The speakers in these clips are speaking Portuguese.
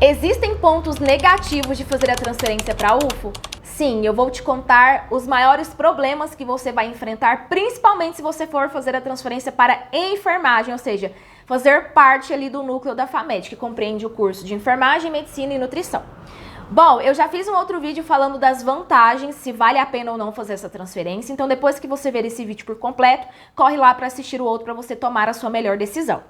Existem pontos negativos de fazer a transferência para a UFO? Sim, eu vou te contar os maiores problemas que você vai enfrentar, principalmente se você for fazer a transferência para enfermagem, ou seja, fazer parte ali do núcleo da FAMED, que compreende o curso de enfermagem, medicina e nutrição. Bom, eu já fiz um outro vídeo falando das vantagens, se vale a pena ou não fazer essa transferência, então depois que você ver esse vídeo por completo, corre lá para assistir o outro para você tomar a sua melhor decisão.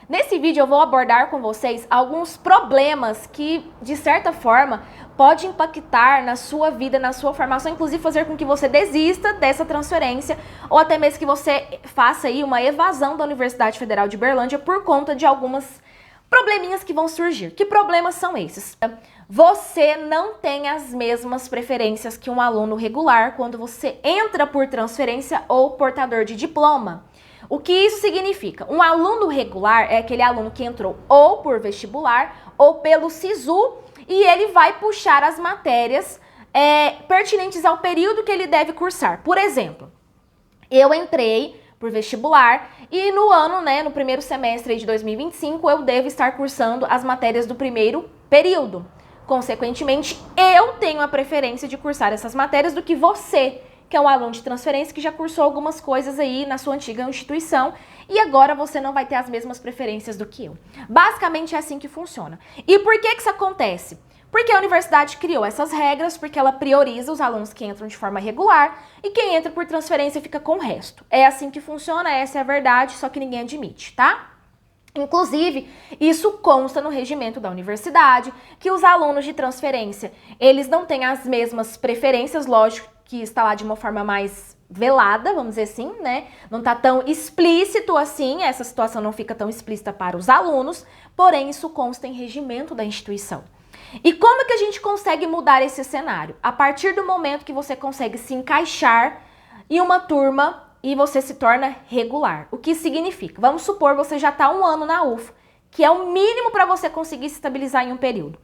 Nesse vídeo eu vou abordar com vocês alguns problemas que, de certa forma, pode impactar na sua vida, na sua formação, inclusive fazer com que você desista dessa transferência ou até mesmo que você faça aí uma evasão da Universidade Federal de Berlândia por conta de algumas probleminhas que vão surgir. Que problemas são esses? Você não tem as mesmas preferências que um aluno regular quando você entra por transferência ou portador de diploma. O que isso significa? Um aluno regular é aquele aluno que entrou ou por vestibular ou pelo SISU e ele vai puxar as matérias pertinentes ao período que ele deve cursar. Por exemplo, eu entrei por vestibular e no ano, no primeiro semestre de 2025, eu devo estar cursando as matérias do primeiro período. Consequentemente, eu tenho a preferência de cursar essas matérias do que você, que é um aluno de transferência que já cursou algumas coisas aí na sua antiga instituição e agora você não vai ter as mesmas preferências do que eu. Basicamente é assim que funciona. E por que isso acontece? Porque a universidade criou essas regras, porque ela prioriza os alunos que entram de forma regular e quem entra por transferência fica com o resto. É assim que funciona, essa é a verdade, só que ninguém admite, tá? Inclusive, isso consta no regimento da universidade, que os alunos de transferência, eles não têm as mesmas preferências, lógico, que está lá de uma forma mais velada, vamos dizer assim, Não está tão explícito assim, essa situação não fica tão explícita para os alunos, porém isso consta em regimento da instituição. E como que a gente consegue mudar esse cenário? A partir do momento que você consegue se encaixar em uma turma e você se torna regular. O que significa? Vamos supor você já está 1 ano na UFO, que é o mínimo para você conseguir se estabilizar em um período,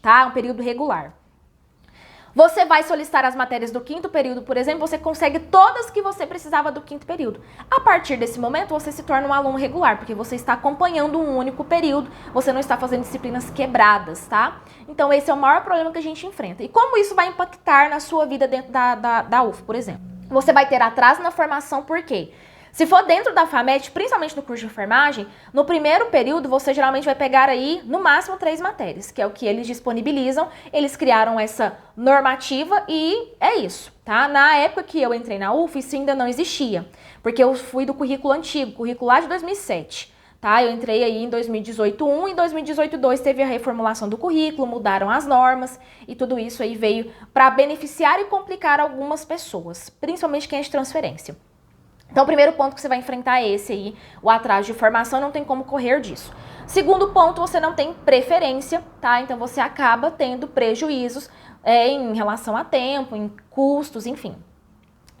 tá? Um período regular. Você vai solicitar as matérias do 5º período, por exemplo, você consegue todas que você precisava do 5º período. A partir desse momento, você se torna um aluno regular, porque você está acompanhando um único período, você não está fazendo disciplinas quebradas, tá? Então, esse é o maior problema que a gente enfrenta. E como isso vai impactar na sua vida dentro da UFO, por exemplo? Você vai ter atraso na formação, por quê? Se for dentro da FAMED, principalmente no curso de enfermagem, no primeiro período você geralmente vai pegar aí no máximo 3 matérias, que é o que eles disponibilizam. Eles criaram essa normativa e é isso, tá? Na época que eu entrei na UF, isso ainda não existia, porque eu fui do currículo antigo, currículo lá de 2007, tá? Eu entrei aí em 2018-1 e em 2018-2 teve a reformulação do currículo, mudaram as normas e tudo isso aí veio para beneficiar e complicar algumas pessoas, principalmente quem é de transferência. Então, o primeiro ponto que você vai enfrentar é esse aí, o atraso de formação, não tem como correr disso. Segundo ponto, você não tem preferência, tá? Então, você acaba tendo prejuízos em relação a tempo, em custos, enfim.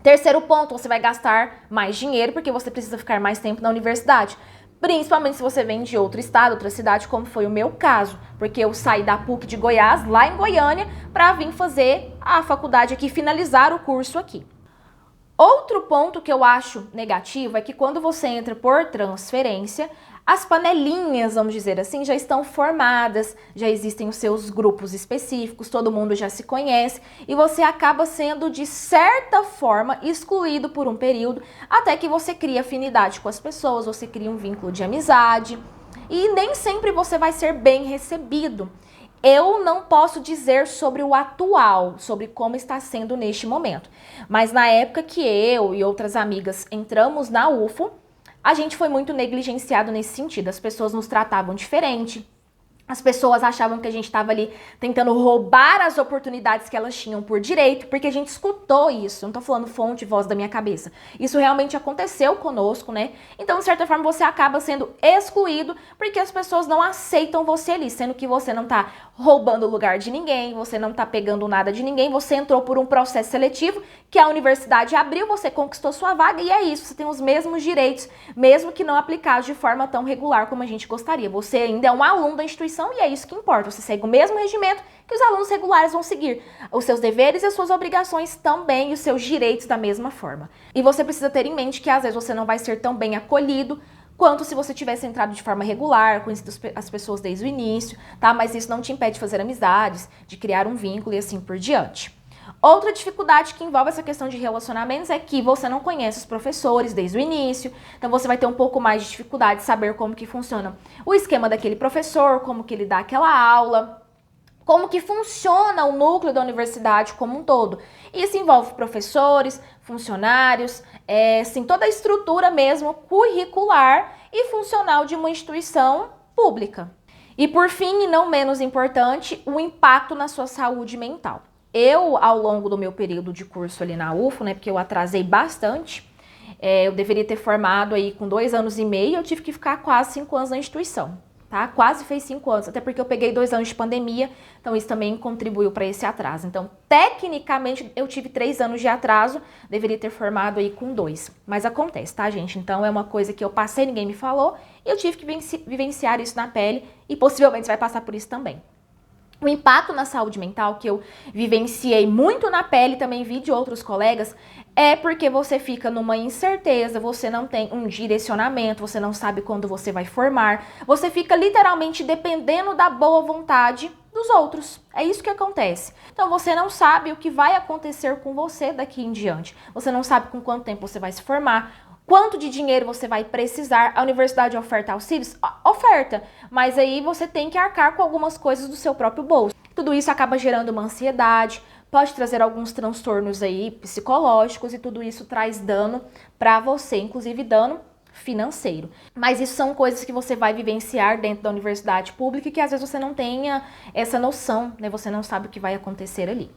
Terceiro ponto, você vai gastar mais dinheiro porque você precisa ficar mais tempo na universidade. Principalmente se você vem de outro estado, outra cidade, como foi o meu caso. Porque eu saí da PUC de Goiás, lá em Goiânia, para vir fazer a faculdade aqui, finalizar o curso aqui. Outro ponto que eu acho negativo é que quando você entra por transferência, as panelinhas, vamos dizer assim, já estão formadas, já existem os seus grupos específicos, todo mundo já se conhece e você acaba sendo, de certa forma, excluído por um período até que você cria afinidade com as pessoas, você cria um vínculo de amizade e nem sempre você vai ser bem recebido. Eu não posso dizer sobre o atual, sobre como está sendo neste momento. Mas na época que eu e outras amigas entramos na UFO, a gente foi muito negligenciado nesse sentido. As pessoas nos tratavam diferente. As pessoas achavam que a gente estava ali tentando roubar as oportunidades que elas tinham por direito, porque a gente escutou isso. Não tô falando fonte e voz da minha cabeça. Isso realmente aconteceu conosco, Então, de certa forma, você acaba sendo excluído porque as pessoas não aceitam você ali, sendo que você não tá roubando o lugar de ninguém, você não tá pegando nada de ninguém, você entrou por um processo seletivo que a universidade abriu, você conquistou sua vaga e é isso, você tem os mesmos direitos, mesmo que não aplicados de forma tão regular como a gente gostaria. Você ainda é um aluno da instituição e é isso que importa, você segue o mesmo regimento que os alunos regulares vão seguir, os seus deveres e as suas obrigações também e os seus direitos da mesma forma. E você precisa ter em mente que às vezes você não vai ser tão bem acolhido quanto se você tivesse entrado de forma regular, conhecido as pessoas desde o início, tá? Mas isso não te impede de fazer amizades, de criar um vínculo e assim por diante. Outra dificuldade que envolve essa questão de relacionamentos é que você não conhece os professores desde o início, então você vai ter um pouco mais de dificuldade de saber como que funciona o esquema daquele professor, como que ele dá aquela aula, como que funciona o núcleo da universidade como um todo. Isso envolve professores, funcionários, assim, toda a estrutura mesmo curricular e funcional de uma instituição pública. E por fim, e não menos importante, o impacto na sua saúde mental. Eu, ao longo do meu período de curso ali na UFO, né, porque eu atrasei bastante, eu deveria ter formado aí com 2 anos e meio, eu tive que ficar quase 5 anos na instituição, tá? Quase fez 5 anos, até porque eu peguei 2 anos de pandemia, então isso também contribuiu para esse atraso. Então, tecnicamente, eu tive 3 anos de atraso, deveria ter formado aí com 2. Mas acontece, tá, gente? Então, é uma coisa que eu passei, ninguém me falou, e eu tive que vivenciar isso na pele, e possivelmente você vai passar por isso também. O impacto na saúde mental que eu vivenciei muito na pele, também vi de outros colegas, é porque você fica numa incerteza, você não tem um direcionamento, você não sabe quando você vai formar, você fica literalmente dependendo da boa vontade dos outros. É isso que acontece. Então você não sabe o que vai acontecer com você daqui em diante. Você não sabe com quanto tempo você vai se formar, quanto de dinheiro você vai precisar. A universidade oferta auxílios? Oferta, mas aí você tem que arcar com algumas coisas do seu próprio bolso. Tudo isso acaba gerando uma ansiedade, pode trazer alguns transtornos aí psicológicos e tudo isso traz dano para você, inclusive dano financeiro. Mas isso são coisas que você vai vivenciar dentro da universidade pública e que às vezes você não tenha essa noção, né? Você não sabe o que vai acontecer ali.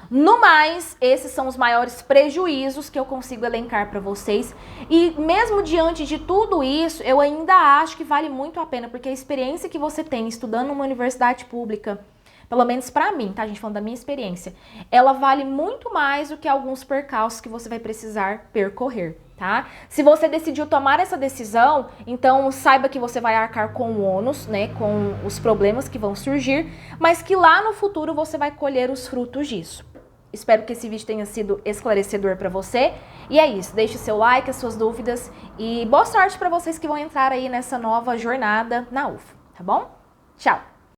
No mais, esses são os maiores prejuízos que eu consigo elencar para vocês. E mesmo diante de tudo isso, eu ainda acho que vale muito a pena, porque a experiência que você tem estudando numa universidade pública, pelo menos para mim, tá, gente, falando da minha experiência, ela vale muito mais do que alguns percalços que você vai precisar percorrer, tá? Se você decidiu tomar essa decisão, então saiba que você vai arcar com o ônus, né, com os problemas que vão surgir, mas que lá no futuro você vai colher os frutos disso. Espero que esse vídeo tenha sido esclarecedor para você. E é isso, deixe o seu like, as suas dúvidas e boa sorte para vocês que vão entrar aí nessa nova jornada na UFO, tá bom? Tchau!